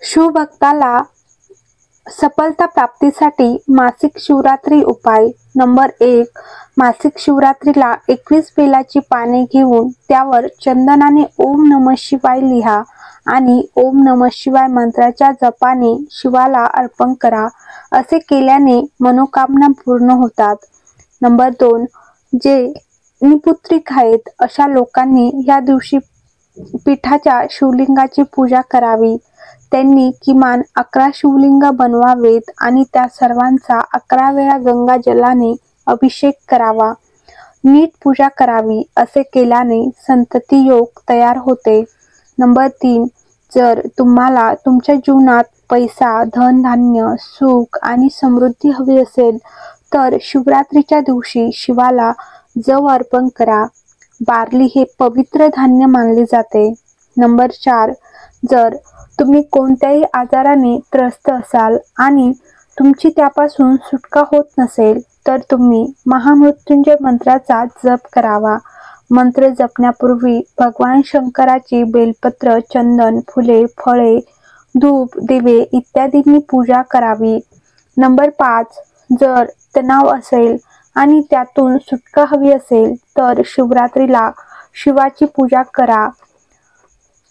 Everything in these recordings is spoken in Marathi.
शिवभक्ताला सफलता प्राप्तीसाठी मासिक शिवरात्री उपाय नंबर 1. मासिक शिवरात्रीला 21 बेलाची पाने घेऊन त्यावर चंदनाने ओम नमः शिवाय लिहा आणि ओम नमः शिवाय मंत्राच्या जपाने शिवाला अर्पण करा. असे केल्याने मनोकामना पूर्ण होतात. नंबर 2. जे निपुत्रिक आहेत अशा लोकांनी या दिवशी पीठाच्या शिवलिंगाची पूजा करावी. त्यांनी किमान 11 शिवलिंग बनवावेत आणि त्या सर्वांचा 11 वेळा गंगा जलाने अभिषेक करावा. नीट पूजा करावी. असे केल्याने संतती योग तयार होते. नंबर 3. जर तुम्हाला तुमच्या जीवनात पैसा, धनधान्य, सुख आणि समृद्धी हवी असेल तर शिवरात्रीच्या दिवशी शिवाला जव अर्पण करा. बार्ली हे पवित्र धान्य मानले जाते. नंबर 4. जर तुम्ही कोणत्याही आजाराने त्रस्त असाल आणि तुमची त्यापासून सुटका होत नसेल तर तुम्ही महामृत्युंजय मंत्राचा जप करावा. मंत्र जपण्यापूर्वी भगवान शंकराची बेलपत्र, चंदन, फुले, फळे, धूप, दिवे इत्यादींनी पूजा करावी. नंबर 5. जर तणाव असेल आणि त्यातून सुटका हवी असेल तर शिवरात्रीला शिवाची पूजा करा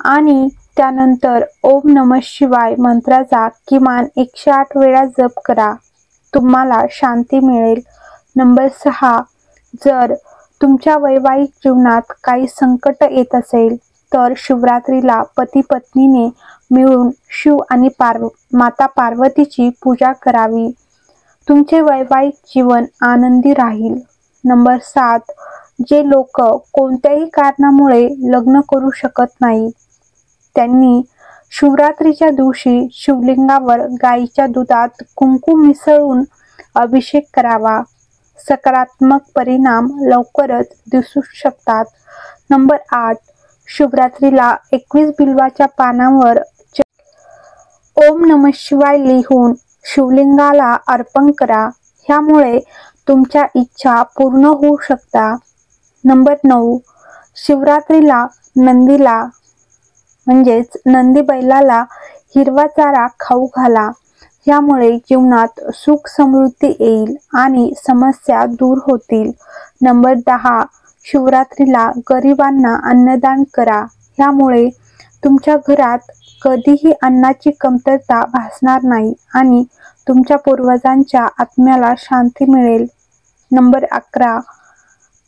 आणि त्यानंतर ओम नमः शिवाय मंत्राचा किमान 108 वेळा जप करा. तुम्हाला शांती मिळेल. नंबर 6. जर तुमच्या वैवाहिक जीवनात काही संकट येत असेल तर शिवरात्रीला पती पत्नीने मिळून शिव आणि माता पार्वतीची पूजा करावी. तुमचे वैवाहिक जीवन आनंदी राहील. नंबर 7. जे लोक कोणत्याही कारणामुळे लग्न करू शकत नाही त्यांनी शिवरात्रीच्या दिवशी शिवलिंगावर गाईच्या दुधात कुंकू मिसळून अभिषेक करावा. सकारात्मक परिणाम लवकरच दिसू शकतात. नंबर 8. शिवरात्रीला 21 बिल्वाच्या पानावर ओम नमः शिवाय लिहून शिवलिंगाला अर्पण करा. ह्यामुळे तुमच्या इच्छा पूर्ण होऊ शकतात. नंबर 9. शिवरात्रीला नंदीला म्हणजेच नंदी बैलाला हिरवा चारा खाऊ घाला. यामुळे जीवनात सुख समृद्धी येईल आणि समस्या दूर होतील. नंबर 10. शिवरात्रीला गरिबांना अन्नदान करा. यामुळे तुमच्या घरात कधीही अन्नाची कमतरता भासणार नाही आणि तुमच्या पूर्वजांच्या आत्म्याला शांती मिळेल. नंबर 11.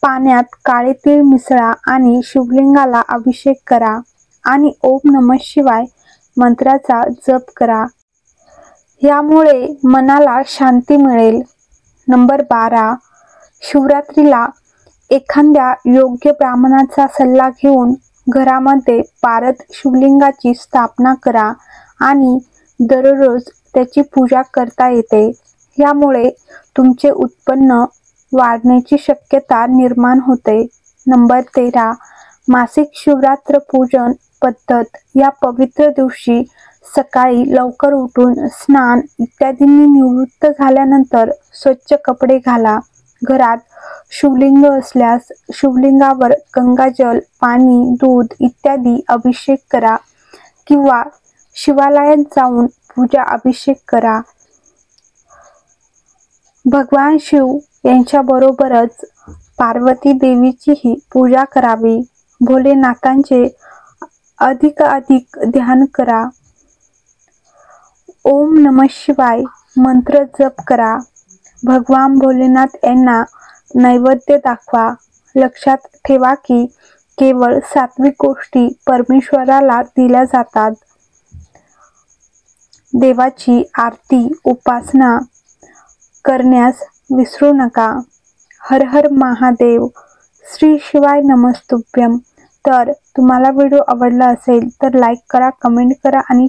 पाण्यात काळे तीळ मिसळा आणि शिवलिंगाला अभिषेक करा आणि ओम नमः शिवाय मंत्राचा जप करा. यामुळे मनाला शांती मिळेल. नंबर 12. शिवरात्रीला एखाद्या योग्य ब्राह्मणाचा सल्ला घेऊन घरामध्ये पारद शिवलिंगाची स्थापना करा आणि दररोज त्याची पूजा करता येते. यामुळे तुमचे उत्पन्न वाढण्याची शक्यता निर्माण होते. नंबर 13. मासिक शिवरात्र पूजन पद्धत या पवित्र दिवशी सकाळी लवकर उठून स्नान इत्यादींनी निवृत्त झाल्यानंतर स्वच्छ कपडे घाला. घरात शिवलिंग असल्यास शिवलिंगावर गंगाजल, पाणी, दूध इत्यादी अभिषेक करा किंवा शिवालयात जाऊन पूजा अभिषेक करा. भगवान शिव यांच्याबरोबरच पार्वती देवीचीही पूजा करावी. भोलेनाथांचे अधिकाधिक ध्यान करा. ओम नमः शिवाय मंत्र जप करा. भगवान भोलेनाथ यांना नैवेद्य दाखवा. लक्षात ठेवा की केवळ सात्विक गोष्टी परमेश्वराला दिल्या जातात. देवाची आरती उपासना करण्यास विसरू नका. हर हर महादेव. श्री शिवाय नमस्तुभ्यम. तर तुम्हाला व्हिडिओ आवडला असेल तर लाईक करा, कमेंट करा आणि